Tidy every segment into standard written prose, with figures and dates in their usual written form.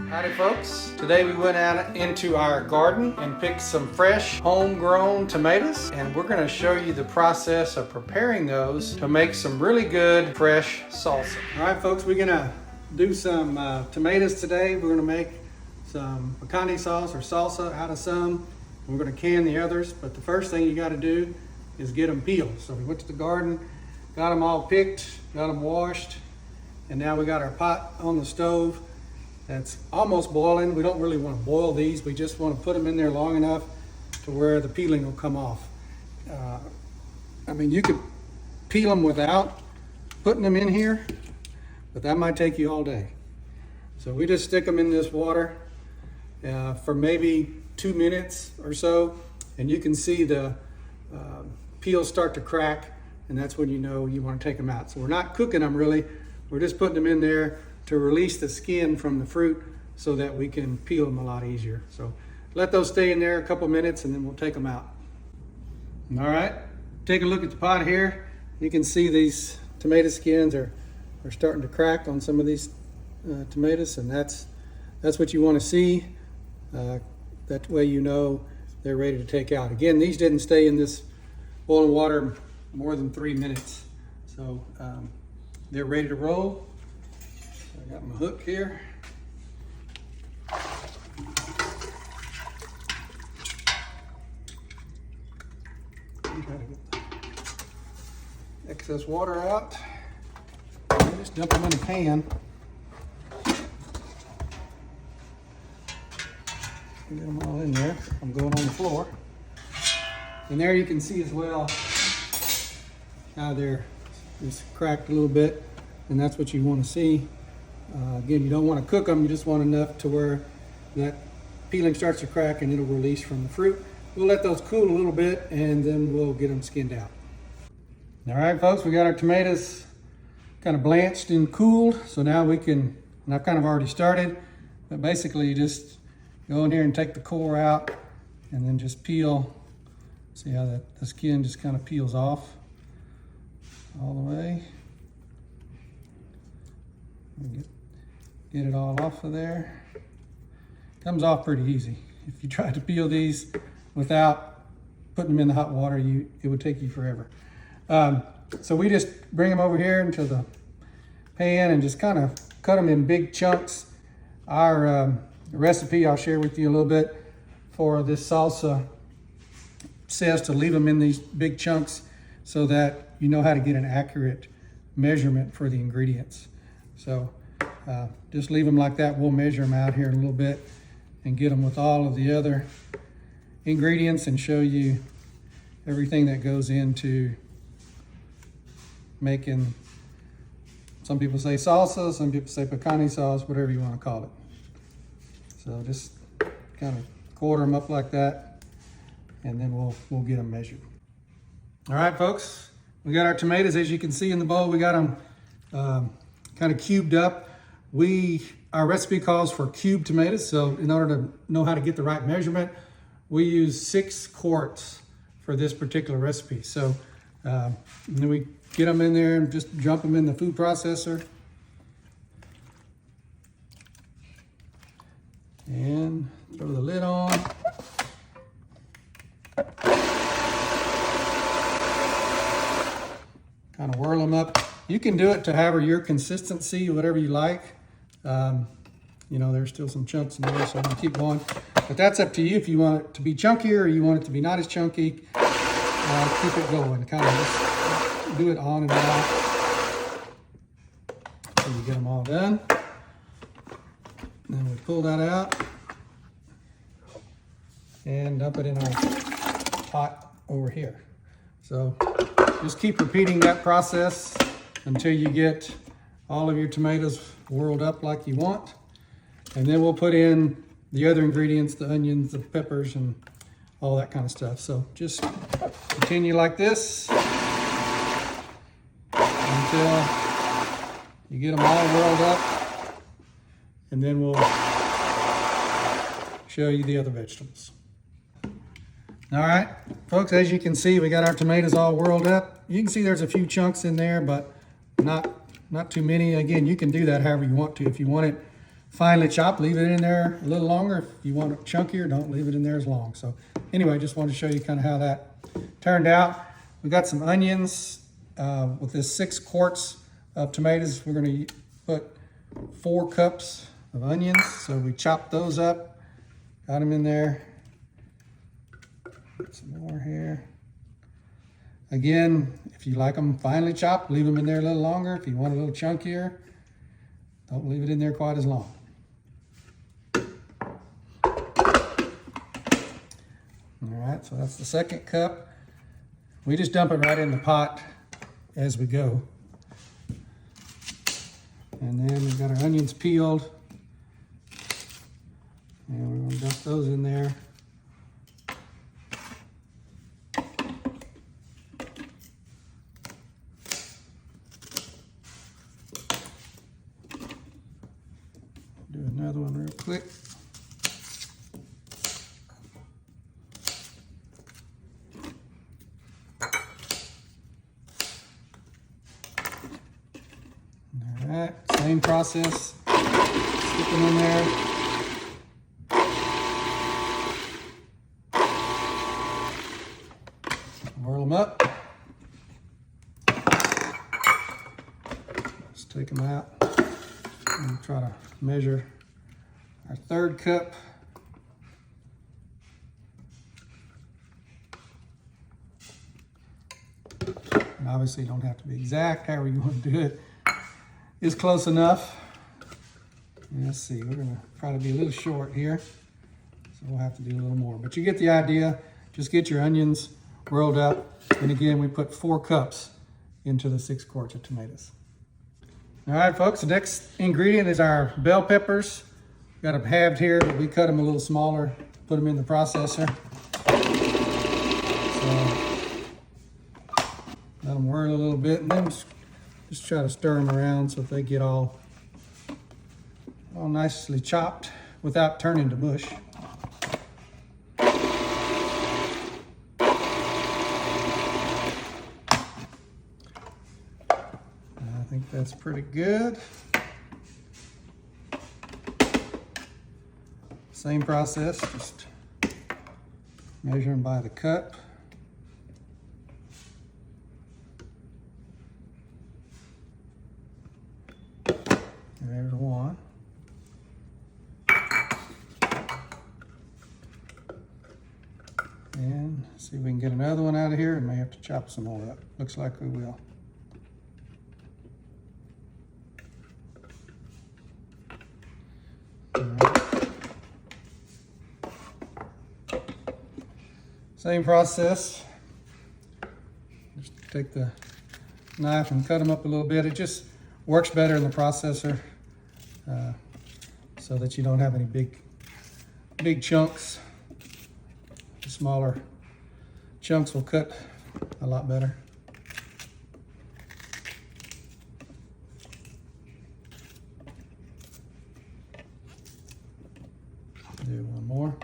Howdy folks. Today we went out into our garden and picked some fresh homegrown tomatoes, and we're going to show you the process of preparing those to make some really good fresh salsa. Alright folks, we're going to do some tomatoes today. We're going to make some picante sauce or salsa out of some. We're going to can the others, but the first thing you got to do is get them peeled. So we went to the garden, got them all picked, got them washed, and now we got our pot on the stove that's almost boiling. We don't really want to boil these. We just want to put them in there long enough to where the peeling will come off. I mean, you could peel them without putting them in here, but that might take you all day. So we just stick them in this water for maybe 2 minutes or so, and you can see the peels start to crack, and that's when you know you want to take them out. So we're not cooking them really. We're just putting them in there to release the skin from the fruit so that we can peel them a lot easier. So let those stay in there a couple minutes and then we'll take them out. All right, take a look at the pot here. You can see these tomato skins are starting to crack on some of these tomatoes, and that's what you want to see. That way you know they're ready to take out. Again, these didn't stay in this boiling water more than 3 minutes. So they're ready to roll. I got my hook here. Try to get the excess water out. Just dump them in a pan. Get them all in there. I'm going on the floor. And there you can see as well how they're just cracked a little bit, and that's what you want to see. Again, you don't want to cook them, you just want enough to where that peeling starts to crack and it'll release from the fruit. We'll let those cool a little bit and then we'll get them skinned out. All right folks, we got our tomatoes kind of blanched and cooled, so now we can, and I've kind of already started, but basically you just go in here and take the core out and then just peel. See how the skin just kind of peels off all the way. Get it all off of there. Comes off pretty easy. If you try to peel these without putting them in the hot water, it would take you forever. So we just bring them over here into the pan and just kind of cut them in big chunks. Our recipe I'll share with you a little bit for this salsa says to leave them in these big chunks so that you know how to get an accurate measurement for the ingredients. So just leave them like that. We'll measure them out here in a little bit and get them with all of the other ingredients and show you everything that goes into making, some people say salsa, some people say picante sauce, whatever you want to call it. So just kind of quarter them up like that, and then we'll get them measured. All right, folks, we got our tomatoes. As you can see in the bowl, we got them kind of cubed up. Our recipe calls for cubed tomatoes, so in order to know how to get the right measurement, we use 6 quarts for this particular recipe. So and then we get them in there and just dump them in the food processor. And throw the lid on. Kind of whirl them up. You can do it to however your consistency, whatever you like. You know, there's still some chunks in there, so I'm gonna keep going. But that's up to you if you want it to be chunkier or you want it to be not as chunky. Keep it going. Kind of just do it on and off. So you get them all done. Then we pull that out and dump it in our pot over here. So just keep repeating that process until you get all of your tomatoes whirled up like you want. And then we'll put in the other ingredients, the onions, the peppers, and all that kind of stuff. So just continue like this until you get them all whirled up. And then we'll show you the other vegetables. All right, folks, as you can see, we got our tomatoes all whirled up. You can see there's a few chunks in there, but not too many. Again, you can do that however you want to. If you want it finely chopped, leave it in there a little longer. If you want it chunkier, don't leave it in there as long. So anyway, just wanted to show you kind of how that turned out. We got some onions with this 6 quarts of tomatoes. We're going to put 4 cups of onions. So we chopped those up, got them in there. Put some more here. Again, if you like them finely chopped, leave them in there a little longer. If you want a little chunkier, don't leave it in there quite as long. All right, so that's the 2nd cup. We just dump it right in the pot as we go. And then we've got our onions peeled. And we're gonna dump those in there. Do another one real quick. All right, same process. Stick them in there. Whirl them up. Let's take them out and try to measure our 3rd cup. And obviously you don't have to be exact, however you want to do it is close enough. And let's see, we're gonna try to be a little short here, so we'll have to do a little more. But you get the idea. Just get your onions whirled up. And again, we put 4 cups into the 6 quarts of tomatoes. All right, folks, the next ingredient is our bell peppers. Got them halved here, but we cut them a little smaller, put them in the processor. So let them whirl a little bit, and then just try to stir them around so that they get all nicely chopped without turning to mush. I think that's pretty good. Same process, just measuring by the cup. There's one. And see if we can get another one out of here, and may have to chop some more up. Looks like we will. Same process. Just take the knife and cut them up a little bit. It just works better in the processor so that you don't have any big chunks. The smaller chunks will cut a lot better. Do one more.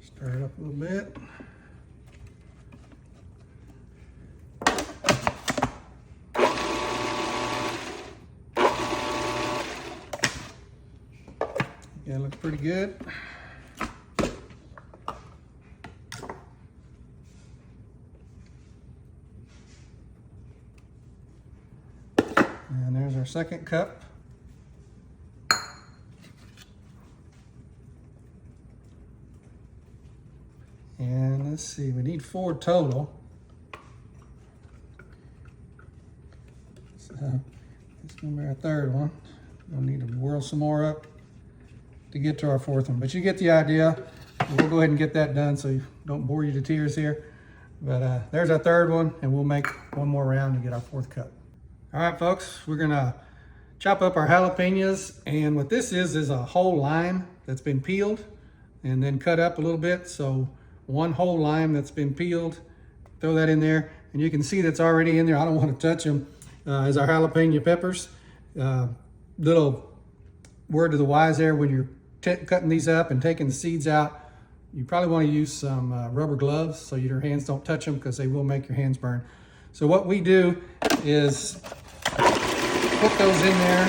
Stir it up a little bit. Yeah, it looks pretty good. And there's our 2nd cup. And let's see, we need 4 total. So it's gonna be our 3rd one. We'll need to whirl some more up to get to our 4th one, but you get the idea. We'll go ahead and get that done so you don't bore you to tears here. But there's our 3rd one, and we'll make one more round to get our 4th cup. All right, folks, we're gonna chop up our jalapenos, and what this is a whole lime that's been peeled and then cut up a little bit. So 1 whole lime that's been peeled, throw that in there, and you can see that's already in there. I don't want to touch them, is our jalapeno peppers. Little word to the wise there, when you're cutting these up and taking the seeds out, you probably want to use some rubber gloves so your hands don't touch them, because they will make your hands burn. So what we do is put those in there,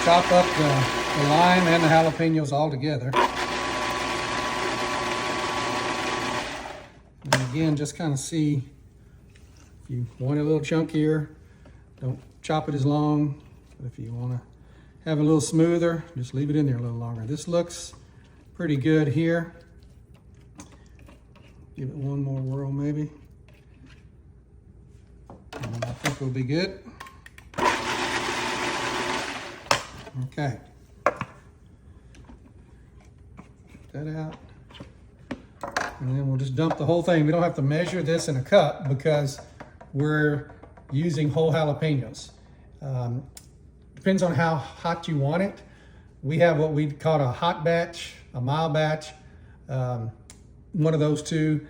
chop up the lime and the jalapenos all together. And again, just kind of see if you want it a little chunkier, don't chop it as long. But if you want to have it a little smoother, just leave it in there a little longer. This looks pretty good here. Give it one more whirl maybe. And I think we'll be good. Okay. Get that out. And then we'll just dump the whole thing. We don't have to measure this in a cup because we're using whole jalapenos. Depends on how hot you want it. We have what we call a hot batch, a mild batch, one of those two.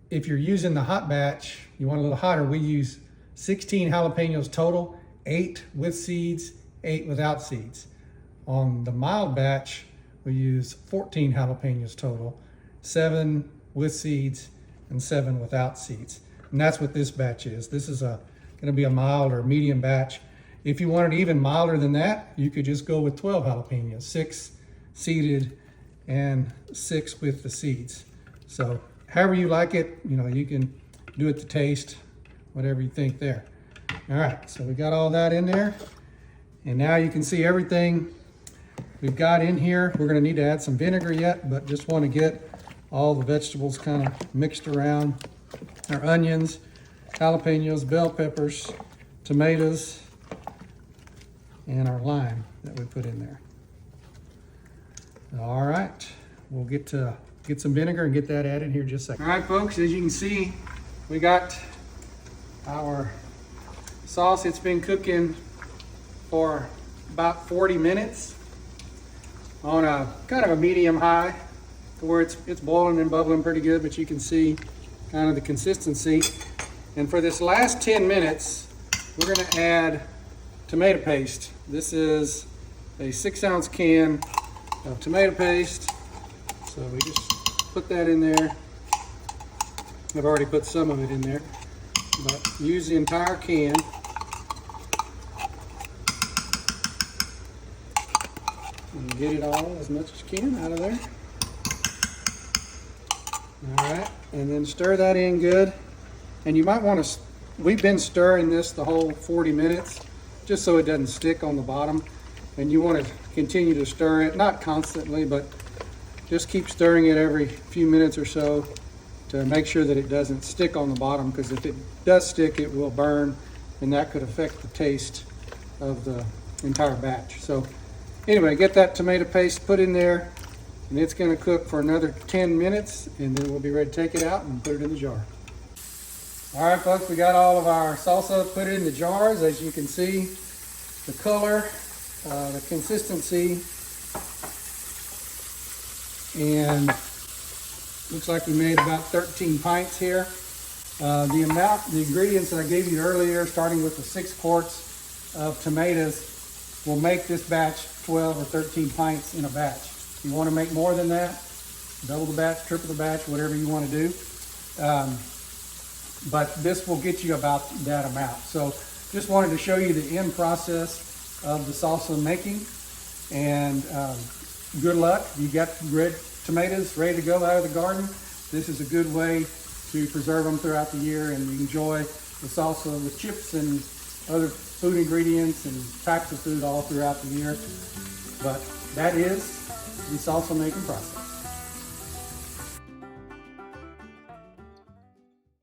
If you're using the hot batch, you want a little hotter, we use 16 jalapenos total, 8 with seeds, 8 without seeds. On the mild batch, we use 14 jalapenos total, 7 with seeds and 7 without seeds. And that's what this batch is. This is going to be a mild or medium batch. If you wanted even milder than that, you could just go with 12 jalapenos, 6 seeded and 6 with the seeds. So however you like it, you can do it to taste, whatever you think there. All right, so we got all that in there. And now you can see everything we've got in here. We're gonna need to add some vinegar yet, but just wanna get all the vegetables kind of mixed around. Our onions, jalapenos, bell peppers, tomatoes, and our lime that we put in there. All right, we'll get some vinegar and get that added here in just a second. All right, folks, as you can see, we got our sauce. It's been cooking for about 40 minutes on a kind of a medium high, to where it's boiling and bubbling pretty good, but you can see kind of the consistency. And for this last 10 minutes, we're gonna add tomato paste. This is a 6-ounce can of tomato paste. So we just put that in there. I've already put some of it in there, but use the entire can. And get it all, as much as you can, out of there. All right, and then stir that in good. And you might want to, we've been stirring this the whole 40 minutes, just so it doesn't stick on the bottom. And you want to continue to stir it, not constantly, but just keep stirring it every few minutes or so to make sure that it doesn't stick on the bottom, because if it does stick, it will burn, and that could affect the taste of the entire batch. So anyway, get that tomato paste put in there, and it's going to cook for another 10 minutes, and then we'll be ready to take it out and put it in the jar. All right, folks, we got all of our salsa put in the jars. As you can see, the color, the consistency, and looks like we made about 13 pints here. The ingredients that I gave you earlier, starting with the 6 quarts of tomatoes, will make this batch 12 or 13 pints in a batch. If you want to make more than that, double the batch, triple the batch, whatever you want to do. But this will get you about that amount. So just wanted to show you the end process of the salsa making. And good luck. You got red tomatoes ready to go out of the garden. This is a good way to preserve them throughout the year and enjoy the salsa with chips and other food ingredients and types of food all throughout the year. But that is the salsa making process.